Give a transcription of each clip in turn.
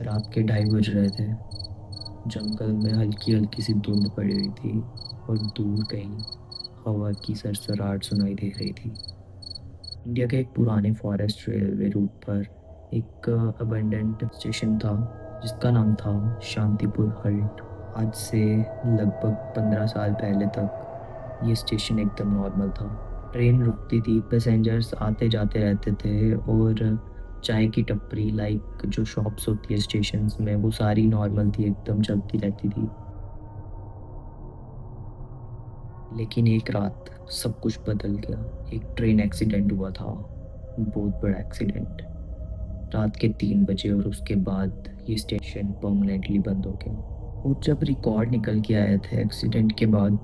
रात के 2:30 बज रहे थे। जंगल में हल्की हल्की सी धुंध पड़ी हुई थी और दूर कहीं हवा की सरसराहट सुनाई दे रही थी। इंडिया के एक पुराने फॉरेस्ट रेलवे रूट पर एक अबंडेंट स्टेशन था जिसका नाम था शांतिपुर हल्ट। आज से लगभग 15 साल पहले तक ये स्टेशन एकदम नॉर्मल था। ट्रेन रुकती थी, पैसेंजर्स आते जाते रहते थे और चाय की टपरी लाइक जो शॉप्स होती है स्टेशंस में वो सारी नॉर्मल थी, एकदम चलती रहती थी। लेकिन एक रात सब कुछ बदल गया। एक ट्रेन एक्सीडेंट हुआ था, बहुत बड़ा एक्सीडेंट। रात के 3 बजे और उसके बाद ये स्टेशन परमानेंटली बंद हो गया। और जब रिकॉर्ड निकल के आए थे एक्सीडेंट के बाद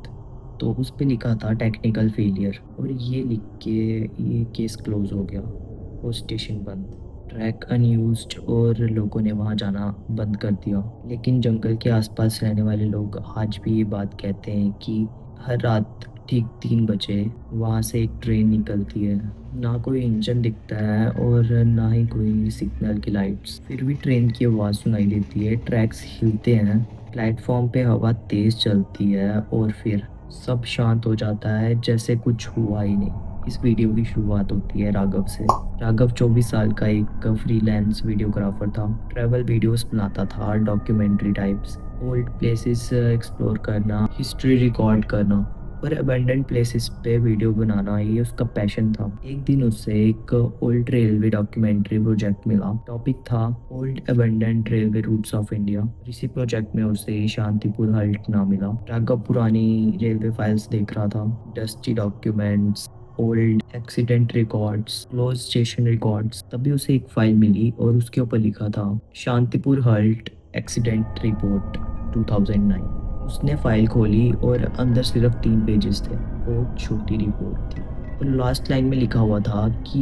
तो उस पे लिखा था टेक्निकल फेलियर और ये लिख के ये केस क्लोज हो गया और स्टेशन बंद। ट्रैक अनयूज्ड और लोगों ने वहाँ जाना बंद कर दिया। लेकिन जंगल के आसपास रहने वाले लोग आज भी ये बात कहते हैं कि हर रात ठीक 3 बजे वहाँ से एक ट्रेन निकलती है। ना कोई इंजन दिखता है और ना ही कोई सिग्नल की लाइट्स, फिर भी ट्रेन की आवाज़ सुनाई देती है, ट्रैक्स हिलते हैं, प्लेटफॉर्म पे हवा तेज़ चलती है और फिर सब शांत हो जाता है जैसे कुछ हुआ ही नहीं। इस वीडियो की शुरुआत होती है राघव से। राघव 24 साल का एक फ्रीलांस वीडियोग्राफर था। ट्रैवल वीडियोस बनाता था, documentary types, old places explore करना, हिस्ट्री रिकॉर्ड करना और अबैंडन प्लेसेस पे वीडियो बनाना ये उसका पैशन था। एक दिन उसे एक ओल्ड रेलवे डॉक्यूमेंट्री प्रोजेक्ट मिला। टॉपिक था old abandon railway routes of India. इसी प्रोजेक्ट में उसे शांतिपुर हल्ट नाम मिला। राघव पुरानी रेलवे फाइल्स देख रहा था, dusty documents, old accident records, close station records. तभी उसे एक फाइल मिली और उसके ऊपर लिखा था शांतिपुर हल्ट एक्सीडेंट रिपोर्ट 2009। उसने फाइल खोली और अंदर सिर्फ 3 पेजेस थे। बहुत छोटी रिपोर्ट थी और लास्ट लाइन में लिखा हुआ था कि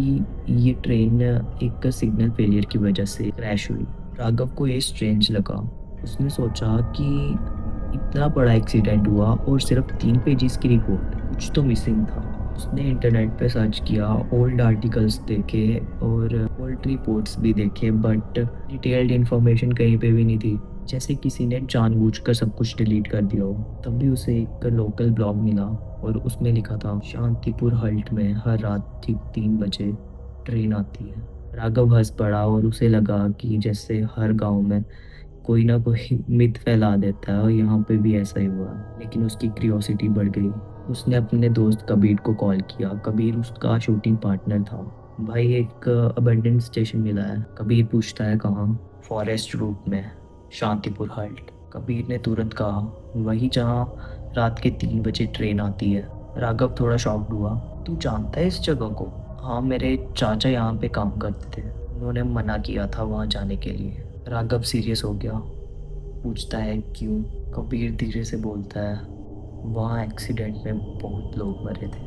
ये ट्रेन एक सिग्नल फेलियर की वजह से क्रैश हुई। राघव को ये स्ट्रेंज लगा। उसने सोचा कि इतना बड़ा एक्सीडेंट हुआ और सिर्फ 3 पेजेस की रिपोर्ट, कुछ तो मिसिंग था। उसने इंटरनेट पे सर्च किया, ओल्ड आर्टिकल्स देखे और ओल्ड रिपोर्ट्स भी देखे, बट डिटेल्ड इन्फॉर्मेशन कहीं पे भी नहीं थी, जैसे किसी ने जानबूझकर सब कुछ डिलीट कर दिया हो। तब भी उसे एक लोकल ब्लॉग मिला और उसमें लिखा था शांतिपुर हल्ट में हर रात ठीक 3 बजे ट्रेन आती है। राघव हंस पड़ा और उसे लगा कि जैसे हर गांव में कोई ना कोई मिथ फैला देता है और यहाँ पे भी ऐसा ही हुआ। लेकिन उसकी क्यूरियोसिटी बढ़ गई। उसने अपने दोस्त कबीर को कॉल किया। कबीर उसका शूटिंग पार्टनर था। भाई एक अबंडेंट स्टेशन मिला है। कबीर पूछता है कहाँ? फॉरेस्ट रूट में, शांतिपुर हल्ट। कबीर ने तुरंत कहा वही जहाँ रात के 3 बजे ट्रेन आती है। राघव थोड़ा शॉक्ड हुआ। तू जानता है इस जगह को? हाँ, मेरे चाचा यहाँ पे काम करते थे, उन्होंने मना किया था वहाँ जाने के लिए। राघव सीरियस हो गया, पूछता है क्यों? कबीर धीरे से बोलता है वहाँ एक्सीडेंट में बहुत लोग मरे थे,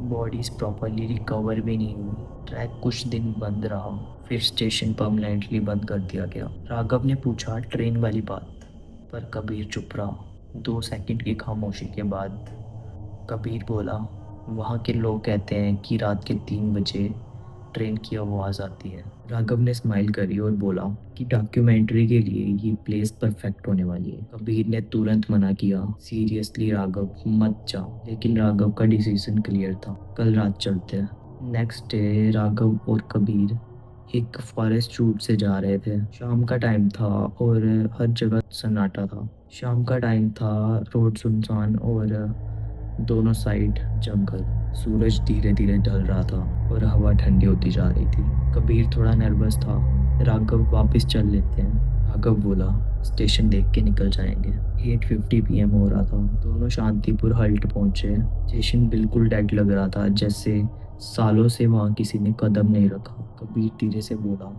बॉडीज प्रॉपरली रिकवर भी नहीं हुई, ट्रैक कुछ दिन बंद रहा, फिर स्टेशन परमानेंटली बंद कर दिया गया। राघव ने पूछा ट्रेन वाली बात, पर कबीर चुप रहा। 2 सेकंड की खामोशी के बाद कबीर बोला वहाँ के लोग कहते हैं कि रात के 3 बजे ट्रेन की आवाज़ आती है। राघव ने स्माइल करी और बोला कि डॉक्यूमेंट्री के लिए ये प्लेस परफेक्ट होने वाली है। कबीर ने तुरंत मना किया, सीरियसली राघव मत जा। लेकिन राघव का डिसीजन क्लियर था, कल रात चलते हैं। नेक्स्ट डे राघव और कबीर एक फॉरेस्ट रूट से जा रहे थे। शाम का टाइम था और हर जगह सन्नाटा था। शाम का टाइम था, रोड सुनसान और दोनों साइड जंगल। सूरज धीरे धीरे ढल रहा था और हवा ठंडी होती जा रही थी। कबीर थोड़ा नर्वस था। राघव वापस चल लेते हैं, राघव बोला स्टेशन देख के निकल जाएंगे। 8:50 PM हो रहा था। दोनों शांतिपुर हल्ट पहुंचे। स्टेशन बिल्कुल डेड लग रहा था, जैसे सालों से वहाँ किसी ने कदम नहीं रखा। कबीर धीरे से बोला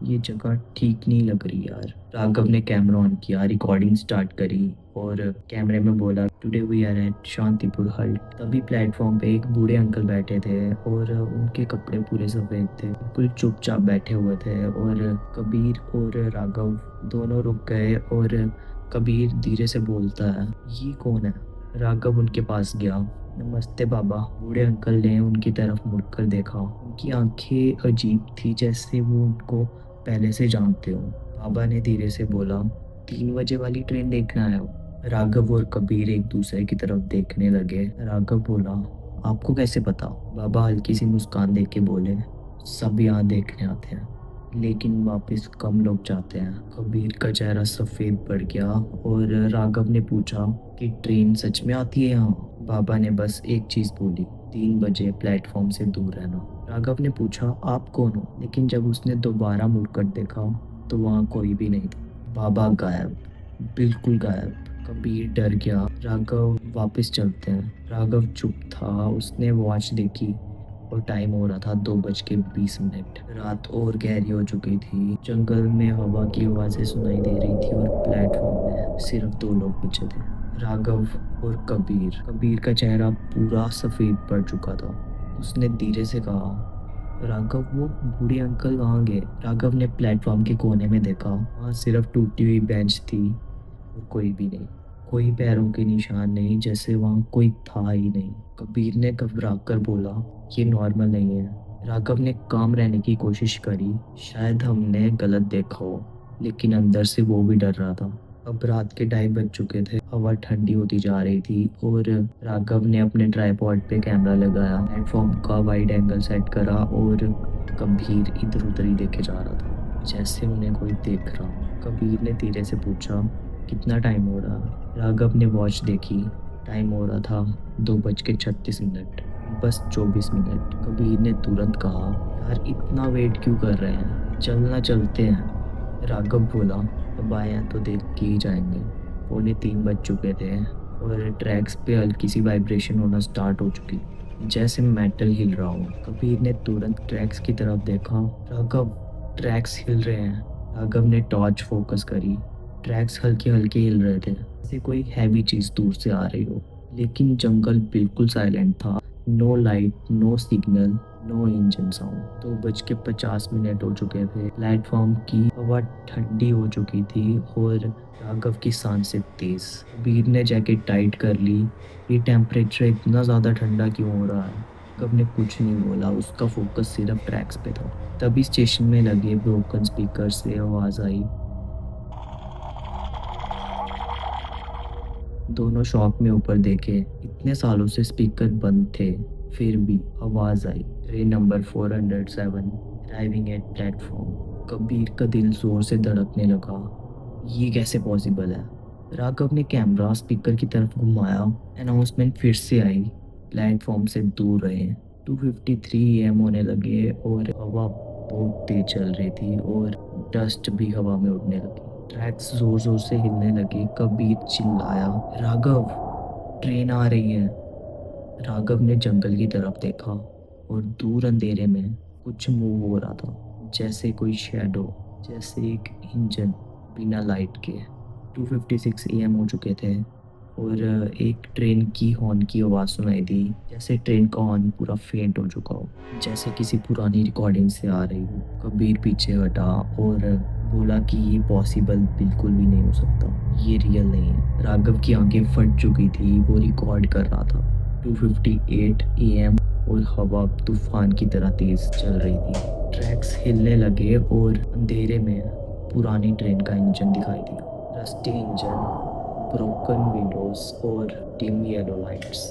ये जगह ठीक नहीं लग रही यार। राघव ने कैमरा ऑन किया, रिकॉर्डिंग स्टार्ट करी और कैमरे में बोला today we are eight Shantipur हल्ट। तभी प्लेटफॉर्म पे एक बूढ़े अंकल बैठे थे और उनके कपड़े पूरे सफ़ेद थे, बिल्कुल चुपचाप बैठे हुए थे। और कबीर और राघव दोनों रुक गए और कबीर धीरे से बोलता है ये कौन है? राघव उनके पास गया। नमस्ते बाबा। बूढ़े अंकल ने उनकी तरफ मुड़कर देखा। उनकी आंखें अजीब थी, जैसे वो उनको पहले से जानते हो। बाबा ने धीरे से बोला, 3 बजे वाली ट्रेन देखना है वो। राघव और कबीर एक दूसरे की तरफ देखने लगे। राघव बोला, आपको कैसे पता? बाबा हल्की सी मुस्कान देके बोले, सब यहाँ देखने आते हैं लेकिन वापस कम लोग जाते हैं। कबीर का चेहरा सफेद पड़ गया और राघव ने पूछा कि ट्रेन सच में आती है यहाँ? बाबा ने बस एक चीज बोली, 3 बजे प्लेटफॉर्म से दूर रहना। राघव ने पूछा, आप कौन हो? लेकिन जब उसने दोबारा मुड़कर देखा तो वहाँ कोई भी नहीं था। बाबा गायब, बिल्कुल गायब। कबीर डर गया। राघव वापस चलते हैं। राघव चुप था। उसने वॉच देखी और टाइम हो रहा था 2:20। रात और गहरी हो चुकी थी। जंगल में हवा की आवाज़ें सुनाई दे रही थी और प्लेटफॉर्म में सिर्फ 2 लोग बचे थे, राघव और कबीर। कबीर का चेहरा पूरा सफ़ेद पड़ चुका था। उसने धीरे से कहा, राघव वो बूढ़े अंकल कहाँ गए? राघव ने प्लेटफॉर्म के कोने में देखा। वहाँ सिर्फ टूटी हुई बेंच थी और कोई भी नहीं। कोई पैरों के निशान नहीं, जैसे वहाँ कोई था ही नहीं। कबीर ने घबरा कर बोला, ये नॉर्मल नहीं है। राघव ने काम रहने की कोशिश करी, शायद हमने गलत देखा हो, लेकिन अंदर से वो भी डर रहा था। अब रात के 2:30 बज चुके थे। हवा ठंडी होती जा रही थी और राघव ने अपने ट्राइपॉड पे कैमरा लगाया, प्लेटफॉर्म का वाइड एंगल सेट करा और कबीर इधर उधर ही देखे जा रहा था, जैसे उन्हें कोई देख रहा हो। कबीर ने धीरे से पूछा, कितना टाइम हो रहा? राघव ने वॉच देखी। टाइम हो रहा था 2:36। बस 24 मिनट। कबीर ने तुरंत कहा, यार इतना वेट क्यों कर रहे हैं, चलना चलते हैं। राघव बोला, अब आए हैं तो देख के ही जाएंगे। 2:45 बज चुके थे और ट्रैक्स पे हल्की सी वाइब्रेशन होना स्टार्ट हो चुकी, जैसे मेटल हिल रहा हो। कबीर ने तुरंत ट्रैक्स की तरफ देखा। राघव, ट्रैक्स हिल रहे हैं। राघव ने टॉर्च फोकस करी। ट्रैक्स हल्के हल्के हिल रहे थे, जैसे कोई हैवी चीज दूर से आ रही हो, लेकिन जंगल बिल्कुल साइलेंट था। No light, no signal, no engine sound. 2:50 हो चुके थे। प्लेटफॉर्म की हवा ठंडी हो चुकी थी और राघव की सांसें तेज। कबीर ने जैकेट टाइट कर ली। ये टेम्परेचर इतना ज़्यादा ठंडा क्यों हो रहा है? राघव ने कुछ नहीं बोला, उसका फोकस सिर्फ ट्रैक्स पे था। तभी स्टेशन में लगे ब्रोकन स्पीकर से आवाज़ आई। दोनों शॉक में ऊपर देखे। इतने सालों से स्पीकर बंद थे, फिर भी आवाज़ आई, train number 407 arriving at platform. Kabir का दिल जोर से धड़कने लगा। ये कैसे पॉसिबल है? राघव ने कैमरा स्पीकर की तरफ घुमाया। अनाउंसमेंट फिर से आई, प्लेटफॉर्म से दूर रहे। 2:53 AM होने लगे और हवा बहुत तेज चल रही थी और डस्ट भी हवा में उड़ने लगी। ट्रैक्स जोर जोर से हिलने लगे। कबीर चिल्लाया, राघव, ट्रेन आ रही है। राघव ने जंगल की तरफ देखा और दूर अंधेरे में कुछ मूव हो रहा था, जैसे कोई शैडो, जैसे एक इंजन बिना लाइट के। 2:56 AM हो चुके थे और एक ट्रेन की हॉर्न की आवाज़ सुनाई दी, जैसे ट्रेन का हॉर्न पूरा फेंट हो चुका हो, जैसे किसी पुरानी रिकॉर्डिंग से आ रही हो। कबीर पीछे हटा और बोला कि ये पॉसिबल बिल्कुल भी नहीं हो सकता, ये रियल नहीं है। राघव की आंखें फट चुकी थी, वो रिकॉर्ड कर रहा था। 2:58 AM और हवा तूफान की तरह तेज चल रही थी। ट्रैक्स हिलने लगे और अंधेरे में पुरानी ट्रेन का इंजन दिखाई दिया। रस्टी इंजन, ब्रोकन विंडोज और डिम येलो लाइट्स,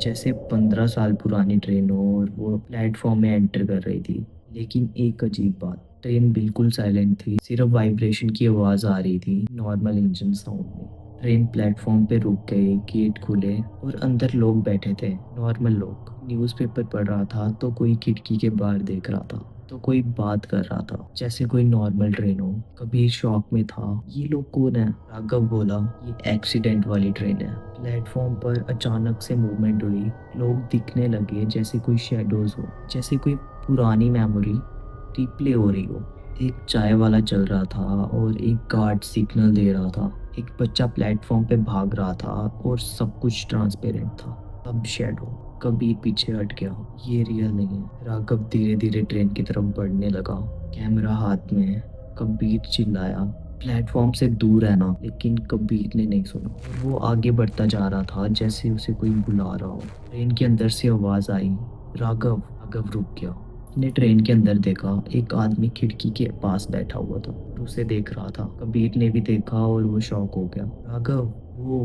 जैसे 15 साल पुरानी ट्रेन हो और वो प्लेटफॉर्म में एंटर कर रही थी। लेकिन एक अजीब बात, ट्रेन बिल्कुल साइलेंट थी, सिर्फ वाइब्रेशन की आवाज़ आ रही थी, नॉर्मल इंजन साउंड नहीं। ट्रेन प्लेटफॉर्म पे रुक गई, गेट खुले और अंदर लोग बैठे थे, नॉर्मल लोग। न्यूज़पेपर पढ़ रहा था तो कोई खिड़की के बाहर देख रहा था, तो कोई बात कर रहा था, जैसे कोई नॉर्मल ट्रेन हो। कबीर शॉक में था, ये लोग कौन है? राघव बोला, ये एक्सीडेंट वाली ट्रेन है। प्लेटफॉर्म पर अचानक से मूवमेंट हुई, लोग दिखने लगे, जैसे कोई शेडोज हो, जैसे कोई पुरानी मेमोरी रिप्ले हो रही हो। एक चाय वाला चल रहा था और एक गार्ड सिग्नल दे रहा था। एक बच्चा प्लेटफॉर्म पे भाग रहा था और सब कुछ ट्रांसपेरेंट था। अब शैडो। कबीर पीछे हट गया, ये रियल नहीं है। राघव धीरे धीरे ट्रेन की तरफ बढ़ने लगा, कैमरा हाथ में। कबीर चिल्लाया, प्लेटफॉर्म से दूर रहना, लेकिन कबीर ने नहीं सुना। वो आगे बढ़ता जा रहा था, जैसे उसे कोई बुला रहा हो। ट्रेन के अंदर से आवाज़ आई, राघव। राघव रुक गया। उसने ट्रेन के अंदर देखा एक आदमी खिड़की के पास बैठा हुआ था और उसे देख रहा था। कबीर ने भी देखा और वो शॉक हो गया। राघव, वो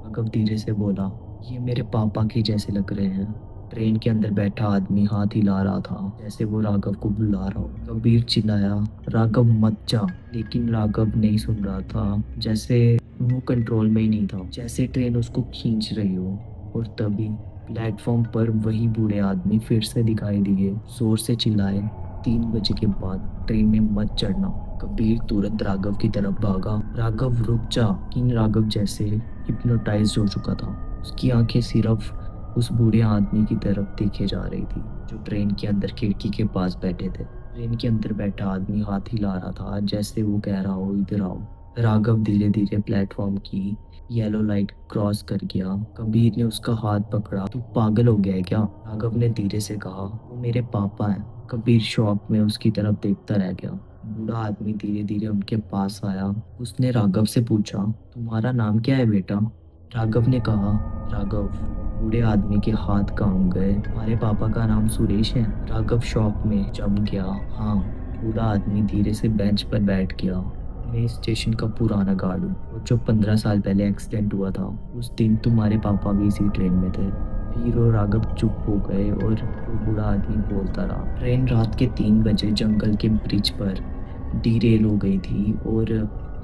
राघव धीरे से बोला, ये मेरे पापा के जैसे लग रहे हैं। ट्रेन के अंदर बैठा आदमी हाथ हिला रहा था जैसे वो राघव को बुला रहा हो। कबीर चिल्लाया, राघव मत जा। लेकिन राघव नहीं सुन रहा था, जैसे वो कंट्रोल में ही नहीं था, जैसे ट्रेन उसको खींच रही हो। और तभी प्लेटफॉर्म पर वही बूढ़े आदमी फिर से दिखाई दिए, जोर से चिल्लाए, 3 बजे के बाद ट्रेन में मत चढ़ना। कबीर तुरंत राघव की तरफ भागा। राघव रुक जा। लेकिन राघव जैसे हिप्नोटाइज हो चुका था। उसकी आंखें सिर्फ उस बूढ़े आदमी की तरफ देखे जा रही थी जो ट्रेन के अंदर खिड़की के पास बैठे थे। ट्रेन के अंदर बैठा आदमी हाथ हिला रहा था जैसे वो कह रहा हो, इधर आओ। राघव धीरे धीरे प्लेटफॉर्म की येलो लाइट क्रॉस कर गया। कबीर ने उसका हाथ पकड़ा। तू पागल हो गया है क्या? राघव ने धीरे से कहा। वो मेरे पापा हैं। कबीर शॉक में उसकी तरफ देखता रह गया। बूढ़ा आदमी धीरे धीरे उनके पास आया। उसने राघव से पूछा, तुम्हारा नाम क्या है बेटा? राघव ने कहा, राघव। बूढ़े आदमी के हाथ काम गए। हमारे पापा का नाम सुरेश है। राघव शॉक में जम गया। हाँ। बूढ़ा आदमी धीरे से बेंच पर बैठ गया। मैं इस स्टेशन का पुराना गार्ड हूँ और जो 15 साल पहले एक्सीडेंट हुआ था उस दिन तुम्हारे पापा भी इसी ट्रेन में थे। वीर और राघव चुप हो गए और वो बूढ़ा आदमी बोलता रहा। ट्रेन रात के 3 बजे जंगल के ब्रिज पर डीरेल हो गई थी और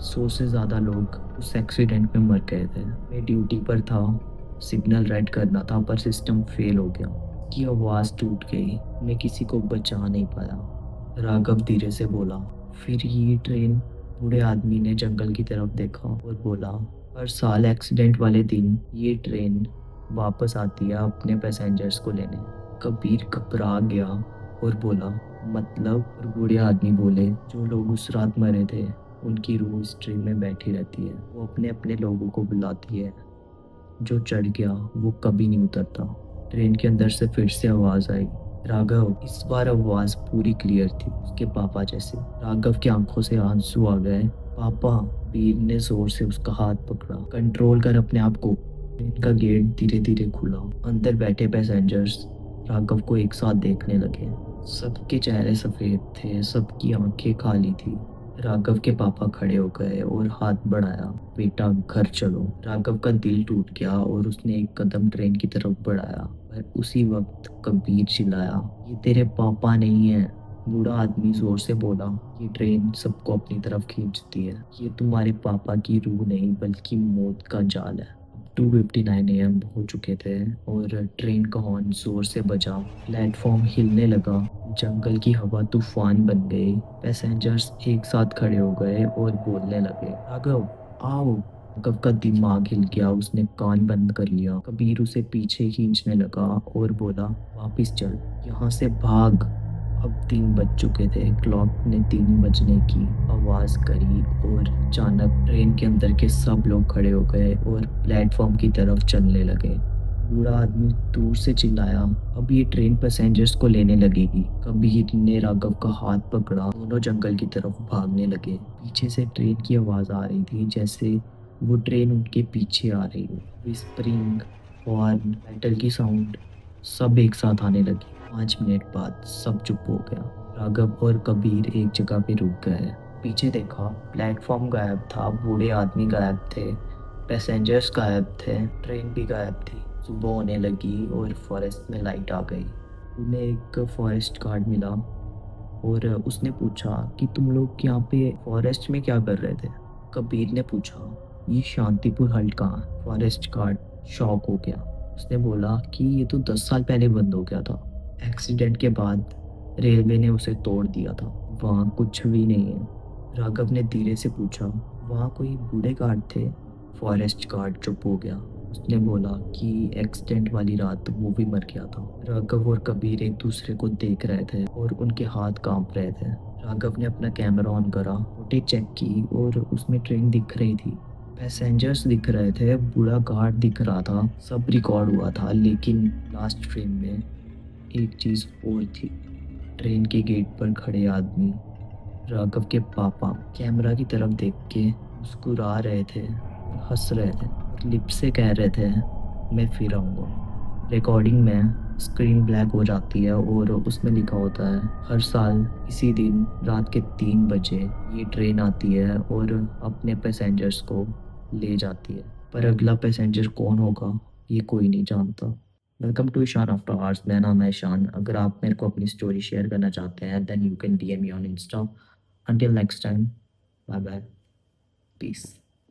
100 से ज़्यादा लोग उस एक्सीडेंट में मर गए थे। मैं ड्यूटी पर था, सिग्नल रेड करना था पर सिस्टम फेल हो गया। की आवाज़ टूट गई। मैं किसी को बचा नहीं पाया। राघव धीरे से बोला। फिर ये ट्रेन? बूढ़े आदमी ने जंगल की तरफ देखा और बोला, हर साल एक्सीडेंट वाले दिन ये ट्रेन वापस आती है अपने पैसेंजर्स को लेने। कबीर घबरा गया और बोला, मतलब? और बूढ़े आदमी बोले, जो लोग उस रात मरे थे उनकी रूह इस ट्रेन में बैठी रहती है। वो अपने अपने लोगों को बुलाती है। जो चढ़ गया वो कभी नहीं उतरता। ट्रेन के अंदर से फिर से आवाज़ आई। राघव। इस बार आवाज़ पूरी क्लियर थी, उसके पापा जैसे। राघव की आंखों से आंसू आ गए। पापा। वीर ने जोर से उसका हाथ पकड़ा। कंट्रोल कर अपने आप को। ट्रेन का गेट धीरे धीरे खुला। अंदर बैठे पैसेंजर्स राघव को एक साथ देखने लगे। सबके चेहरे सफ़ेद थे, सबकी आंखें खाली थी। राघव के पापा खड़े हो गए और हाथ बढ़ाया। बेटा घर चलो। राघव का दिल टूट गया और उसने एक कदम ट्रेन की तरफ बढ़ाया। पर उसी वक्त कबीर चिल्लाया, ये तेरे पापा नहीं है। बूढ़ा आदमी जोर से बोला, ये ट्रेन सबको अपनी तरफ खींचती है। ये तुम्हारे पापा की रूह नहीं बल्कि मौत का जाल है। 2:59 AM हो चुके थे और ट्रेन का हॉर्न जोर से बजा। प्लेटफॉर्म हिलने लगा। जंगल की हवा तूफान बन गई। पैसेंजर्स एक साथ खड़े हो गए और बोलने लगे, राघव आओ। राघव का दिमाग हिल गया। उसने कान बंद कर लिया। कबीर उसे पीछे खींचने लगा और बोला, वापिस चल, यहाँ से भाग। अब 3 बज चुके थे। क्लॉक ने 3 बजने की आवाज़ करी और अचानक ट्रेन के अंदर के सब लोग खड़े हो गए और प्लेटफॉर्म की तरफ चलने लगे। बूढ़ा आदमी दूर से चिल्लाया, अब ये ट्रेन पैसेंजर्स को लेने लगेगी। कबीर ने राघव का हाथ पकड़ा। दोनों जंगल की तरफ भागने लगे। पीछे से ट्रेन की आवाज़ आ रही थी, जैसे वो ट्रेन उनके पीछे आ रही हो। विस्परिंग, हॉर्न, मेटल की साउंड सब एक साथ आने लगी। 5 मिनट बाद सब चुप हो गया। राघव और कबीर एक जगह पे रुक गए। पीछे देखा, प्लेटफॉर्म गायब था, बूढ़े आदमी गायब थे, पैसेंजर्स गायब थे, ट्रेन भी गायब थी। सुबह होने लगी और फॉरेस्ट में लाइट आ गई। उन्हें एक फॉरेस्ट गार्ड मिला और उसने पूछा कि तुम लोग यहाँ पे फॉरेस्ट में क्या कर रहे थे? कबीर ने पूछा, ये शांतिपुर हल्ट कहाँ है? फॉरेस्ट गार्ड शॉक हो गया। उसने बोला कि ये तो 10 साल पहले बंद हो गया था। एक्सीडेंट के बाद रेलवे ने उसे तोड़ दिया था। वहाँ कुछ भी नहीं है। राघव ने धीरे से पूछा, वहाँ कोई बूढ़े गार्ड थे? फॉरेस्ट गार्ड चुप हो गया। उसने बोला कि एक्सीडेंट वाली रात वो भी मर गया था। राघव और कबीर एक दूसरे को देख रहे थे और उनके हाथ कांप रहे थे। राघव ने अपना कैमरा ऑन करा, फोटेज चेक की और उसमें ट्रेन दिख रही थी, पैसेंजर्स दिख रहे थे, बूढ़ा गार्ड दिख रहा था, सब रिकॉर्ड हुआ था। लेकिन लास्ट फ्रेम में एक चीज़ और थी। ट्रेन के गेट पर खड़े आदमी, राघव के पापा, कैमरा की तरफ देख के मुस्कुरा रहे थे, हंस रहे थे और लिप से कह रहे थे, मैं फिर आऊँगा। रिकॉर्डिंग में स्क्रीन ब्लैक हो जाती है और उसमें लिखा होता है हर साल इसी दिन रात के 3 बजे ये ट्रेन आती है और अपने पैसेंजर्स को ले जाती है। पर अगला पैसेंजर कौन होगा ये कोई नहीं जानता। Welcome to Ishan after hours. मेरा नाम है ईशान। अगर आप मेरे को अपनी स्टोरी शेयर करना चाहते हैं then you can DM me on Insta. Until next time, bye bye, piece.